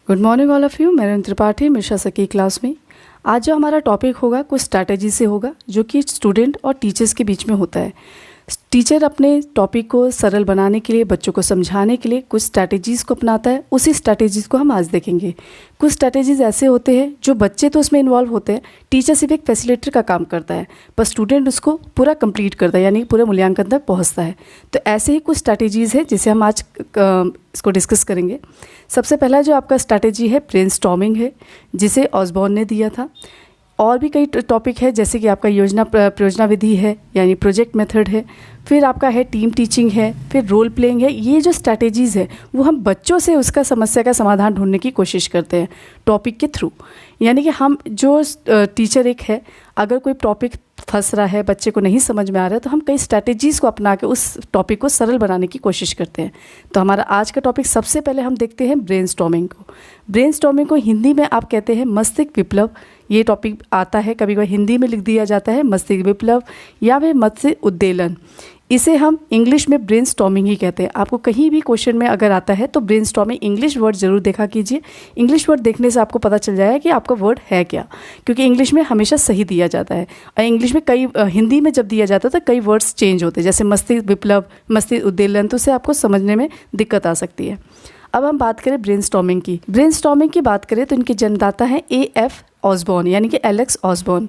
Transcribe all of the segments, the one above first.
Good morning all of you. मैं Narendra Tripathi Mishra sir की class में। आज जो हमारा टॉपिक होगा कुछ स्ट्रैटेजी से होगा जो कि स्टूडेंट और टीचर्स के बीच में होता है। टीचर अपने टॉपिक को सरल बनाने के लिए, बच्चों को समझाने के लिए कुछ स्ट्रैटेजीज़ को अपनाता है। उसी स्ट्रैटेजीज़ को हम आज देखेंगे। कुछ स्ट्रैटेजीज़ ऐसे होते हैं जो बच्चे तो उसमें इन्वॉल्व होते हैं, टीचर सिर्फ एक फैसिलिटेटर का काम करता है, पर स्टूडेंट उसको पूरा कंप्लीट करता है, यानी पूरे मूल्यांकन तक पहुंचता है। तो ऐसे ही कुछ स्ट्रैटेजीज़ है जिसे हम आज इसको डिस्कस करेंगे। सबसे पहला जो आपका स्ट्रैटेजी है ब्रेनस्टॉर्मिंग है, जिसे ऑसबॉर्न ने दिया था। और भी कई टॉपिक है जैसे कि आपका योजना प्रयोजना विधि है, यानी प्रोजेक्ट मेथड है, फिर आपका है टीम टीचिंग है, फिर रोल प्लेइंग है। ये जो स्ट्रैटेजीज़ है वो हम बच्चों से उसका समस्या का समाधान ढूंढने की कोशिश करते हैं टॉपिक के थ्रू। यानी कि हम जो टीचर एक है, अगर कोई टॉपिक फंस रहा है, बच्चे को नहीं समझ में आ रहा है, तो हम कई स्ट्रैटेजीज़ को अपना के उस टॉपिक को सरल बनाने की कोशिश करते हैं। तो हमारा आज का टॉपिक सबसे पहले हम देखते हैं ब्रेनस्टॉर्मिंग को। ब्रेनस्टॉर्मिंग को हिंदी में आप कहते हैं मस्तिष्क विप्लव। ये टॉपिक आता है, कभी कभी हिंदी में लिख दिया जाता है मस्तिष्क विप्लव या फिर मस्तिष्क उद्वेलन। इसे हम इंग्लिश में ब्रेनस्टॉर्मिंग ही कहते हैं। आपको कहीं भी क्वेश्चन में अगर आता है तो ब्रेनस्टॉर्मिंग इंग्लिश वर्ड ज़रूर देखा कीजिए। इंग्लिश वर्ड देखने से आपको पता चल जाएगा कि आपका वर्ड है क्या, क्योंकि इंग्लिश में हमेशा सही दिया जाता है और इंग्लिश में हिंदी में जब दिया जाता है तो कई वर्ड्स चेंज होते हैं, जैसे मस्तिष्क विप्लव, मस्तिष्क उद्वेलन, तो उससे आपको समझने में दिक्कत आ सकती है। अब हम बात करें ब्रेनस्टॉर्मिंग की। ब्रेनस्टॉर्मिंग की बात करें तो इनके जन्मदाता हैं A.F. ऑसबॉर्न, यानी कि एलेक्स ऑसबॉर्न।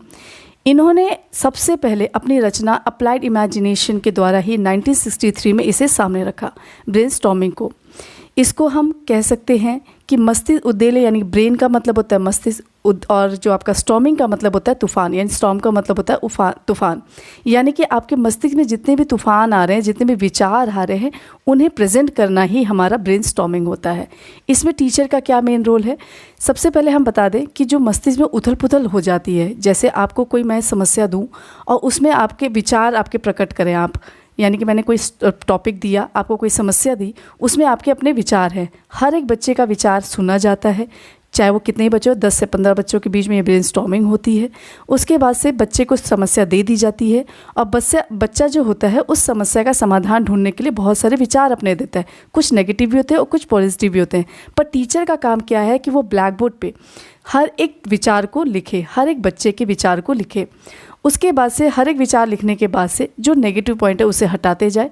इन्होंने सबसे पहले अपनी रचना अप्लाइड इमेजिनेशन के द्वारा ही 1963 में इसे सामने रखा, ब्रेनस्टॉर्मिंग को। इसको हम कह सकते हैं कि मस्तिष्क उद्वेलन, यानी ब्रेन का मतलब होता है मस्तिष्क, और जो आपका स्टॉर्मिंग का मतलब होता है तूफान, यानी स्टॉर्म का मतलब होता है तूफान। यानी कि आपके मस्तिष्क में जितने भी तूफान आ रहे हैं, जितने भी विचार आ रहे हैं, उन्हें प्रेजेंट करना ही हमारा ब्रेनस्टॉर्मिंग होता है। इसमें टीचर का क्या मेन रोल है? सबसे पहले हम बता दें कि जो मस्तिष्क में उथल पुथल हो जाती है, जैसे आपको कोई मैं समस्या दूँ और उसमें आपके विचार आपके प्रकट करें आप, यानी कि मैंने कोई टॉपिक दिया, आपको कोई समस्या दी, उसमें आपके अपने विचार हैं। हर एक बच्चे का विचार सुना जाता है, चाहे वो कितने ही बच्चे हो, 10 से 15 बच्चों के बीच में ये ब्रेनस्टॉर्मिंग होती है। उसके बाद से बच्चे को समस्या दे दी जाती है और बच्चा जो होता है उस समस्या का समाधान ढूंढने के लिए बहुत सारे विचार अपने देता है। कुछ नेगेटिव भी होते हैं और कुछ पॉजिटिव भी होते हैं, पर टीचर का काम क्या है कि वो ब्लैक बोर्ड पे हर एक विचार को लिखे, हर एक बच्चे के विचार को लिखे। उसके बाद से हर एक विचार लिखने के बाद से जो नेगेटिव पॉइंट है उसे हटाते जाए,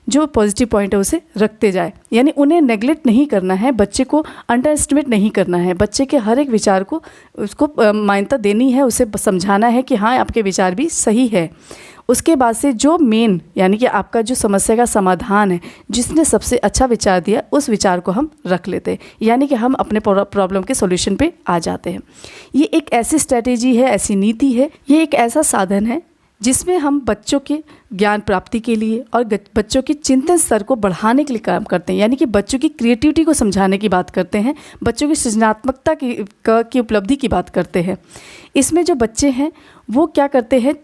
जो पॉजिटिव पॉइंट है उसे रखते जाए। यानी उन्हें नेगलेक्ट नहीं करना है, बच्चे को अंडर एस्टिमेट नहीं करना है, बच्चे के हर एक विचार को उसको मान्यता देनी है, उसे समझाना है कि हाँ आपके विचार भी सही है। उसके बाद से जो मेन, यानी कि आपका जो समस्या का समाधान है, जिसने सबसे अच्छा विचार दिया उस विचार को हम रख लेते हैं, यानी कि हम अपने प्रॉब्लम के सॉल्यूशन पे आ जाते हैं। ये एक ऐसी स्ट्रैटेजी है, ऐसी नीति है, ये एक ऐसा साधन है जिसमें हम बच्चों के ज्ञान प्राप्ति के लिए और बच्चों के चिंतन स्तर को बढ़ाने के लिए काम करते हैं, यानी कि बच्चों की क्रिएटिविटी को समझाने की बात करते हैं, बच्चों की सृजनात्मकता की उपलब्धि की बात करते हैं। इसमें जो बच्चे हैं वो क्या करते हैं,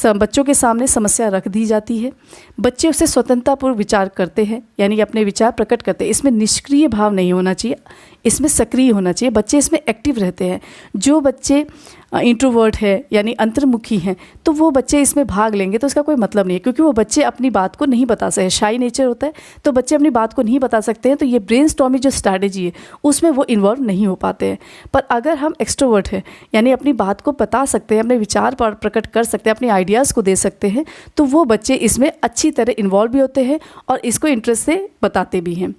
बच्चों के सामने समस्या रख दी जाती है, बच्चे उससे स्वतंत्रतापूर्वक विचार करते हैं, यानी कि अपने विचार प्रकट करते हैं। इसमें निष्क्रिय भाव नहीं होना चाहिए, इसमें सक्रिय होना चाहिए, बच्चे इसमें एक्टिव रहते हैं। जो बच्चे इंट्रोवर्ट है यानी अंतर्मुखी हैं, तो वो बच्चे इसमें भाग लेंगे तो उसका कोई मतलब नहीं है, क्योंकि वो बच्चे अपनी बात को नहीं बता सकते, शाई नेचर होता है, तो बच्चे अपनी बात को नहीं बता सकते हैं। तो ये ब्रेनस्टॉर्मिंग जो स्ट्रैटेजी है उसमें वो इन्वॉल्व नहीं हो पाते हैं। पर अगर हम एक्सट्रोवर्ट हैं, यानी अपनी बात को बता सकते हैं, अपने विचार पर प्रकट कर सकते हैं, अपने आइडियाज़ को दे सकते हैं, तो वो बच्चे इसमें अच्छी तरह इन्वॉल्व भी होते हैं और इसको इंटरेस्ट से बताते भी हैं।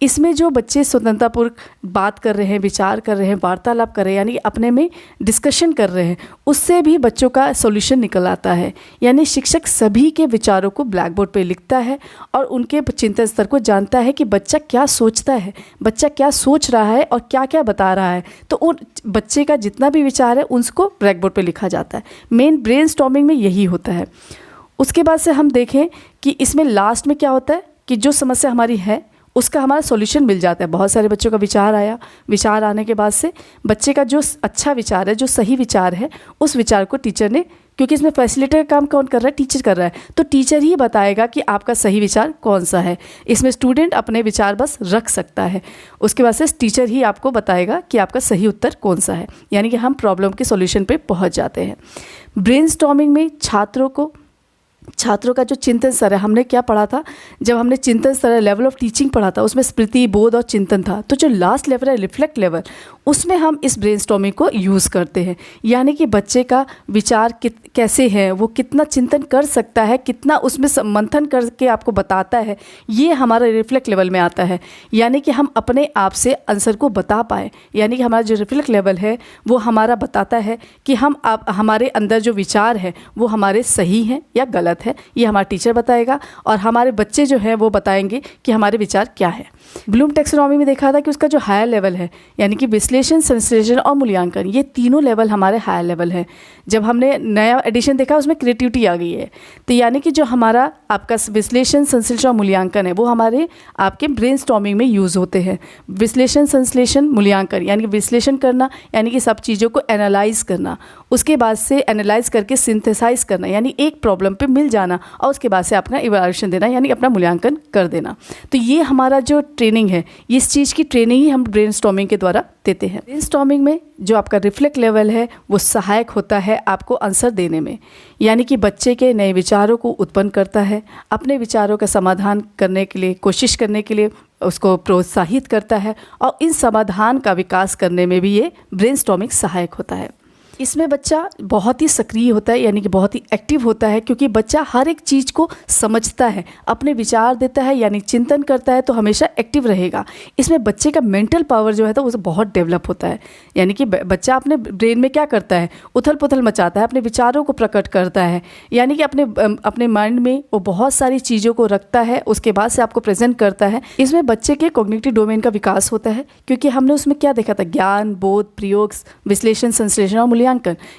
इसमें जो बच्चे स्वतंत्रतापूर्वक बात कर रहे हैं, विचार कर रहे हैं, वार्तालाप कर रहे हैं, यानी अपने में डिस्कशन कर रहे हैं, उससे भी बच्चों का सॉल्यूशन निकल आता है। यानी शिक्षक सभी के विचारों को ब्लैक बोर्ड पे लिखता है और उनके चिंतन स्तर को जानता है कि बच्चा क्या सोचता है, बच्चा क्या सोच रहा है और क्या क्या बता रहा है। तो उन बच्चे का जितना भी विचार है उसको ब्लैक बोर्ड पे लिखा जाता है। मेन ब्रेनस्टॉर्मिंग में यही होता है। उसके बाद से हम देखें कि इसमें लास्ट में क्या होता है कि जो समस्या हमारी है उसका हमारा सॉल्यूशन मिल जाता है। बहुत सारे बच्चों का विचार आया, विचार आने के बाद से बच्चे का जो अच्छा विचार है, जो सही विचार है, उस विचार को टीचर ने, क्योंकि इसमें फैसिलिटेटर का काम कौन कर रहा है, टीचर कर रहा है, तो टीचर ही बताएगा कि आपका सही विचार कौन सा है। इसमें स्टूडेंट अपने विचार बस रख सकता है, उसके बाद से टीचर ही आपको बताएगा कि आपका सही उत्तर कौन सा है, यानी कि हम प्रॉब्लम के सॉल्यूशन पे पहुंच जाते हैं। ब्रेनस्टॉर्मिंग में छात्रों को छात्रों का जो चिंतन स्तर है, हमने क्या पढ़ा था जब हमने चिंतन स्तर लेवल ऑफ टीचिंग पढ़ा था, उसमें स्मृति, बोध और चिंतन था। तो जो लास्ट लेवल है रिफ्लेक्ट लेवल, उसमें हम इस ब्रेनस्टॉर्मिंग को यूज़ करते हैं। यानी कि बच्चे का विचार कैसे है, वो कितना चिंतन कर सकता है, कितना उसमें मंथन करके आपको बताता है, ये हमारा रिफ्लेक्ट लेवल में आता है। यानी कि हम अपने आप से आंसर को बता पाए। यानी कि हमारा जो रिफ्लेक्ट लेवल है वो हमारा बताता है कि हमारे अंदर जो विचार है वो हमारे सही हैं या गलत है, ये हमारा टीचर बताएगा, और हमारे बच्चे जो हैं वो बताएंगे कि हमारे विचार क्या है। ब्लूम टैक्सोनॉमी में देखा था कि उसका जो हायर लेवल है, यानी कि विश्लेषण, संश्लेषण और मूल्यांकन, ये तीनों लेवल हमारे हायर लेवल है। जब हमने नया एडिशन देखा उसमें क्रिएटिविटी आ गई है। तो यानी कि जो हमारा आपका विश्लेषण, संश्लेषण और मूल्यांकन है वो हमारे आपके ब्रेनस्टॉर्मिंग में यूज़ होते हैं। विश्लेषण, संश्लेषण, मूल्यांकन, यानी कि विश्लेषण करना, यानी कि सब चीज़ों को एनालाइज करना, उसके बाद से एनालाइज करके सिंथेसाइज करना, यानी एक प्रॉब्लम पे मिल जाना, और उसके बाद से अपना इवैल्यूएशन देना, यानी अपना मूल्यांकन कर देना। तो ये हमारा जो ट्रेनिंग है, इस चीज़ की ट्रेनिंग ही हम ब्रेनस्टॉर्मिंग के द्वारा देते हैं। ब्रेनस्टॉर्मिंग में जो आपका रिफ्लेक्ट लेवल है वो सहायक होता है आपको आंसर देने में। यानी कि बच्चे के नए विचारों को उत्पन्न करता है, अपने विचारों का समाधान करने के लिए, कोशिश करने के लिए उसको प्रोत्साहित करता है, और इन समाधान का विकास करने में भी ये ब्रेनस्टॉर्मिंग सहायक होता है। इसमें बच्चा बहुत ही सक्रिय होता है, यानी कि बहुत ही एक्टिव होता है, क्योंकि बच्चा हर एक चीज़ को समझता है, अपने विचार देता है, यानी चिंतन करता है, तो हमेशा एक्टिव रहेगा। इसमें बच्चे का मेंटल पावर जो है तो वो बहुत डेवलप होता है। यानी कि बच्चा अपने ब्रेन में क्या करता है, उथल पुथल मचाता है, अपने विचारों को प्रकट करता है, यानी कि अपने माइंड में वो बहुत सारी चीज़ों को रखता है, उसके बाद से आपको प्रेजेंट करता है। इसमें बच्चे के कॉग्निटिव डोमेन का विकास होता है, क्योंकि हमने उसमें क्या देखा था, ज्ञान, बोध, प्रयोग, विश्लेषण, संश्लेषण और मूल्यांकन।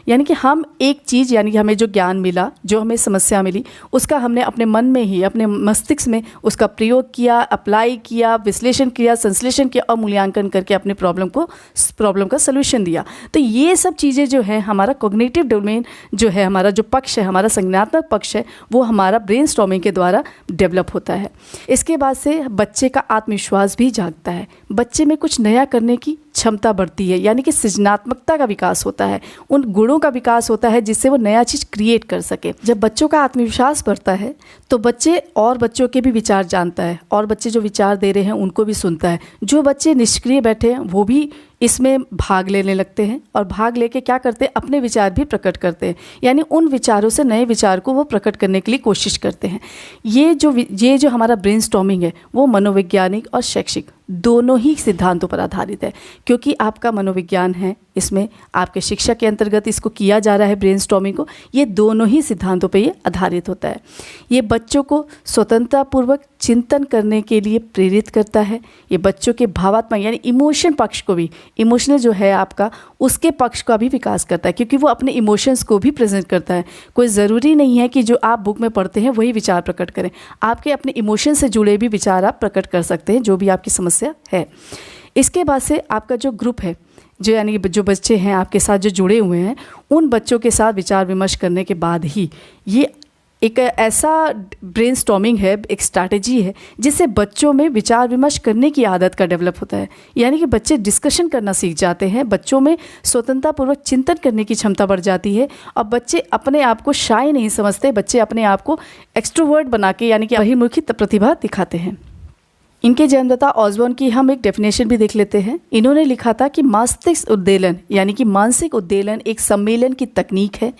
यानी कि हम एक चीज़, यानी कि हमें जो ज्ञान मिला, जो हमें समस्या मिली, उसका हमने अपने मन में ही, अपने मस्तिष्क में उसका प्रयोग किया, अप्लाई किया, विश्लेषण किया, संश्लेषण किया और मूल्यांकन करके अपने प्रॉब्लम का सलूशन दिया। तो ये सब चीज़ें जो है, हमारा कॉग्निटिव डोमेन जो है, हमारा जो पक्ष है, हमारा संज्ञानात्मक पक्ष है, वो हमारा ब्रेनस्टॉर्मिंग के द्वारा डेवलप होता है। इसके बाद से बच्चे का आत्मविश्वास भी जागता है, बच्चे में कुछ नया करने की क्षमता बढ़ती है, यानी कि सृजनात्मकता का विकास होता है, उन गुणों का विकास होता है जिससे वो नया चीज़ क्रिएट कर सके। जब बच्चों का आत्मविश्वास बढ़ता है तो बच्चे और बच्चों के भी विचार जानता है, और बच्चे जो विचार दे रहे हैं उनको भी सुनता है। जो बच्चे निष्क्रिय बैठे हैं वो भी इसमें भाग लेने लगते हैं, और भाग लेके क्या करते हैं, अपने विचार भी प्रकट करते हैं, यानी उन विचारों से नए विचार को वो प्रकट करने के लिए कोशिश करते हैं। ये जो हमारा ब्रेनस्टॉर्मिंग है वो मनोवैज्ञानिक और शैक्षिक दोनों ही सिद्धांतों पर आधारित है, क्योंकि आपका मनोविज्ञान है, इसमें आपके शिक्षा के अंतर्गत इसको किया जा रहा है ब्रेनस्टॉर्मिंग को। ये दोनों ही सिद्धांतों पर ये आधारित होता है। ये बच्चों को स्वतंत्रतापूर्वक चिंतन करने के लिए प्रेरित करता है। ये बच्चों के भावात्मक, यानी इमोशन पक्ष को भी, इमोशनल जो है आपका, उसके पक्ष का भी विकास करता है, क्योंकि वो अपने इमोशंस को भी प्रेजेंट करता है। कोई ज़रूरी नहीं है कि जो आप बुक में पढ़ते हैं वही विचार प्रकट करें, आपके अपने इमोशन से जुड़े भी विचार आप प्रकट कर सकते हैं, जो भी आपकी समस्या है। इसके बाद से आपका जो ग्रुप है, जो यानी जो बच्चे हैं आपके साथ जो जुड़े हुए हैं, उन बच्चों के साथ विचार विमर्श करने के बाद ही ये एक ऐसा ब्रेनस्टॉर्मिंग है, एक स्ट्रैटेजी है जिससे बच्चों में विचार विमर्श करने की आदत का डेवलप होता है। यानी कि बच्चे डिस्कशन करना सीख जाते हैं, बच्चों में स्वतंत्रतापूर्वक चिंतन करने की क्षमता बढ़ जाती है, और बच्चे अपने आप को शाय नहीं समझते, बच्चे अपने आप को एक्सट्रोवर्ट बना के, यानी कि बहिर्मुखी प्रतिभा दिखाते हैं। इनके जन्मदाता ऑसबॉर्न की हम एक डेफिनेशन भी देख लेते हैं। इन्होंने लिखा था कि मस्तिष्क उद्दीलन, यानी कि मानसिक उद्दीलन एक सम्मेलन की तकनीक है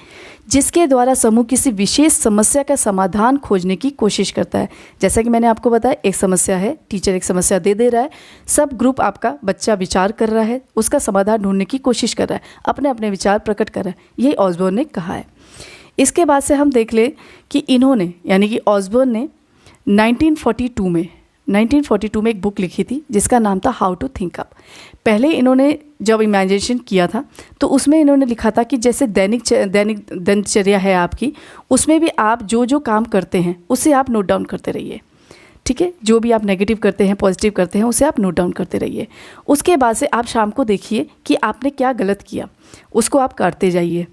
जिसके द्वारा समूह किसी विशेष समस्या का समाधान खोजने की कोशिश करता है। जैसा कि मैंने आपको बताया, एक समस्या है, टीचर एक समस्या दे रहा है, सब ग्रुप आपका बच्चा विचार कर रहा है, उसका समाधान ढूंढने की कोशिश कर रहा है, अपने अपने विचार प्रकट कर रहा है। यही ऑसबॉर्न ने कहा है। इसके बाद से हम देख लें कि इन्होंने, यानी कि ऑसबॉर्न ने 1942 में एक बुक लिखी थी जिसका नाम था हाउ टू थिंक अप। पहले इन्होंने जब इमेजिनेशन किया था तो उसमें इन्होंने लिखा था कि जैसे दैनिक दिनचर्या है आपकी, उसमें भी आप जो जो काम करते हैं उसे आप नोट डाउन करते रहिए। ठीक है, जो भी आप नेगेटिव करते हैं, पॉजिटिव करते हैं, उसे आप नोट डाउन करते रहिए। उसके बाद से आप शाम को देखिए कि आपने क्या गलत किया, उसको आप काटते जाइए,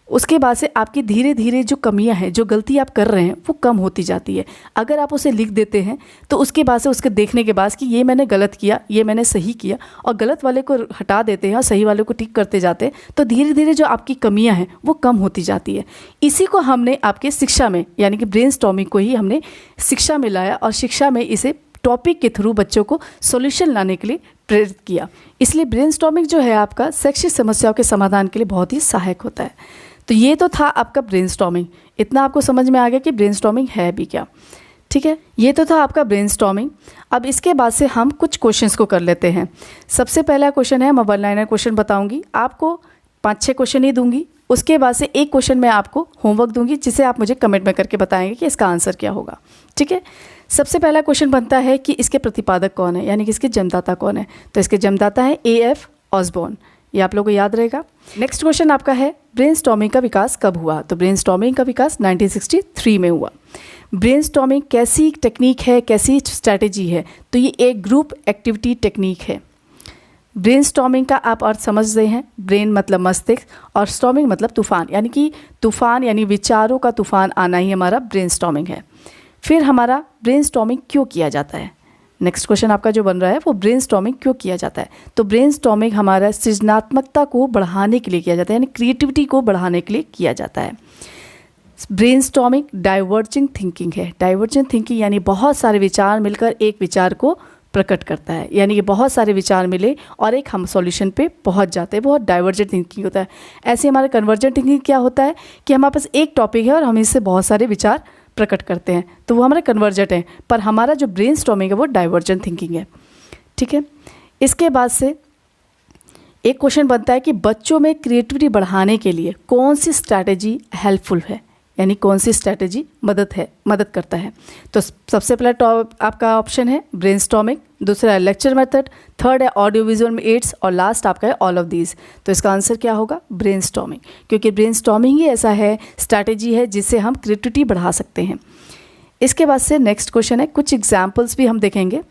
उसके बाद से आपकी धीरे धीरे जो कमियां हैं, जो गलती आप कर रहे हैं, वो कम होती जाती है। अगर आप उसे लिख देते हैं तो उसके बाद से उसके देखने के बाद कि ये मैंने गलत किया, ये मैंने सही किया, और गलत वाले को हटा देते हैं और सही वाले को ठीक करते जाते हैं, तो धीरे धीरे जो आपकी कमियां हैं वो कम होती जाती है। इसी को हमने आपके शिक्षा में, यानी कि ब्रेनस्टॉर्मिंग को ही हमने शिक्षा में लाया और शिक्षा में इसे टॉपिक के थ्रू बच्चों को सॉल्यूशन लाने के लिए प्रेरित किया। इसलिए ब्रेनस्टॉर्मिंग जो है आपका शैक्षिक समस्याओं के समाधान के लिए बहुत ही सहायक होता है। तो ये तो था आपका ब्रेनस्टॉर्मिंग। इतना आपको समझ में आ गया कि ब्रेनस्टॉर्मिंग है भी क्या। ठीक है, ये तो था आपका ब्रेनस्टॉर्मिंग। अब इसके बाद से हम कुछ क्वेश्चंस को कर लेते हैं। सबसे पहला क्वेश्चन है, मैं वन लाइनर क्वेश्चन बताऊंगी आपको, 5-6 क्वेश्चन ही दूंगी। उसके बाद से एक क्वेश्चन मैं आपको होमवर्क दूंगी, जिसे आप मुझे कमेंट में करके बताएंगे कि इसका आंसर क्या होगा। ठीक है, सबसे पहला क्वेश्चन बनता है कि इसके प्रतिपादक कौन है, यानी कि इसके जन्मदाता कौन है। तो इसके जन्मदाता है A.F. ऑसबॉर्न, ये आप लोगों को याद रहेगा। नेक्स्ट क्वेश्चन आपका है, ब्रेनस्टॉर्मिंग का विकास कब हुआ। तो ब्रेनस्टॉर्मिंग का विकास 1963 में हुआ। ब्रेनस्टॉर्मिंग कैसी टेक्निक है, कैसी स्ट्रैटेजी है। तो ये एक ग्रुप एक्टिविटी टेक्निक है। ब्रेनस्टॉर्मिंग का आप अर्थ समझ रहे हैं, ब्रेन मतलब मस्तिष्क और स्टॉर्मिंग मतलब तूफान, यानी कि तूफान यानी विचारों का तूफान आना ही हमारा ब्रेनस्टॉर्मिंग है। फिर हमारा ब्रेनस्टॉर्मिंग क्यों किया जाता है। नेक्स्ट क्वेश्चन आपका जो बन रहा है वो ब्रेनस्टॉर्मिंग क्यों किया जाता है। तो ब्रेनस्टॉर्मिंग हमारा सृजनात्मकता को बढ़ाने के लिए किया जाता है, यानी क्रिएटिविटी को बढ़ाने के लिए किया जाता है। ब्रेनस्टॉर्मिंग डाइवर्जिंग थिंकिंग है। डाइवर्जिंग थिंकिंग यानी बहुत सारे विचार मिलकर एक विचार को प्रकट करता है, यानी कि बहुत सारे विचार मिले और एक हम सॉल्यूशन पे पहुंच जाते हैं, बहुत डाइवर्जेंट थिंकिंग होता है। ऐसे हमारा कन्वर्जेंट थिंकिंग क्या होता है कि हमारे पास एक टॉपिक है और हम इससे बहुत सारे विचार प्रकट करते हैं, तो वो हमारा कन्वर्जेंट है। पर हमारा जो ब्रेनस्टॉर्मिंग है वो डाइवर्जेंट थिंकिंग है। ठीक है, इसके बाद से एक क्वेश्चन बनता है कि बच्चों में क्रिएटिविटी बढ़ाने के लिए कौन सी स्ट्रैटेजी हेल्पफुल है, यानी कौन सी स्ट्रैटेजी मदद करता है। तो सबसे पहला आपका ऑप्शन है ब्रेनस्टॉर्मिंग, दूसरा है लेक्चर मेथड, थर्ड है ऑडियो विजुअल एड्स और लास्ट आपका है ऑल ऑफ दीज। तो इसका आंसर क्या होगा, ब्रेनस्टॉर्मिंग, क्योंकि ब्रेनस्टॉर्मिंग ही ऐसा है स्ट्रैटेजी है जिससे हम क्रिएटिविटी बढ़ा सकते हैं। इसके बाद से नेक्स्ट क्वेश्चन है, कुछ एग्जाम्पल्स भी हम देखेंगे।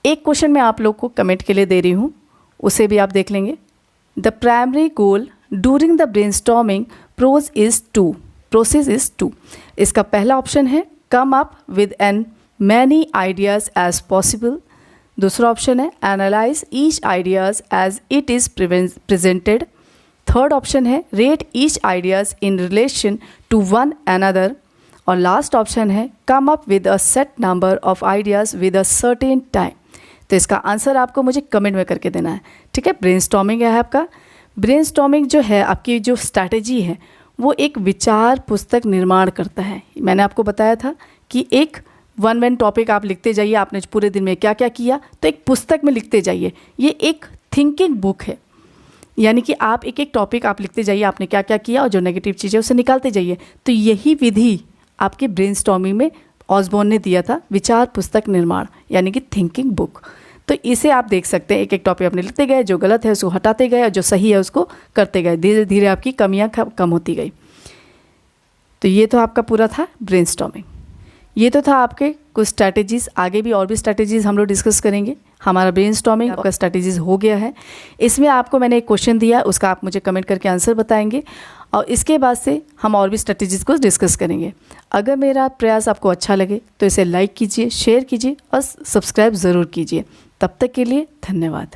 एक क्वेश्चन मैं आप लोग को कमेंट के लिए दे रही हूँ, उसे भी आप देख लेंगे। The primary goal during the brainstorming process is to. इसका पहला ऑप्शन है come up with an many ideas as possible. दूसरा ऑप्शन है analyse each ideas as it is presented. Third option है rate each ideas in relation to one another. और last option है come up with a set number of ideas with a certain time. तो इसका answer आपको मुझे comment में करके देना है। ठीक है, ब्रेनस्टॉर्मिंग है आपका। ब्रेनस्टॉर्मिंग जो है आपकी जो स्ट्रैटेजी है वो एक विचार पुस्तक निर्माण करता है। मैंने आपको बताया था कि एक वन टॉपिक आप लिखते जाइए, आपने पूरे दिन में क्या क्या किया, तो एक पुस्तक में लिखते जाइए। ये एक थिंकिंग बुक है, यानी कि आप एक एक टॉपिक आप लिखते जाइए, आपने क्या क्या किया और जो नेगेटिव चीज़ें उसे निकालते जाइए। तो यही विधि आपके ब्रेनस्टॉर्मिंग में ऑसबॉर्न ने दिया था, विचार पुस्तक निर्माण, यानी कि थिंकिंग बुक। तो इसे आप देख सकते हैं, एक एक टॉपिक आपने लिखते गए, जो गलत है उसको हटाते गए और जो सही है उसको करते गए, धीरे धीरे आपकी कमियां कम होती गई। तो ये तो आपका पूरा था ब्रेनस्टॉर्मिंग। ये तो था आपके कुछ स्ट्रैटेजीज़। आगे भी और भी स्ट्रैटेजीज़ हम लोग डिस्कस करेंगे। हमारा ब्रेनस्टॉर्मिंग आपका स्ट्रैटेजीज़ हो गया है। इसमें आपको मैंने एक क्वेश्चन दिया, उसका आप मुझे कमेंट करके आंसर बताएंगे और इसके बाद से हम और भी स्ट्रैटेजीज़ को डिस्कस करेंगे। अगर मेरा प्रयास आपको अच्छा लगे तो इसे लाइक कीजिए, शेयर कीजिए और सब्सक्राइब ज़रूर कीजिए। तब तक के लिए धन्यवाद।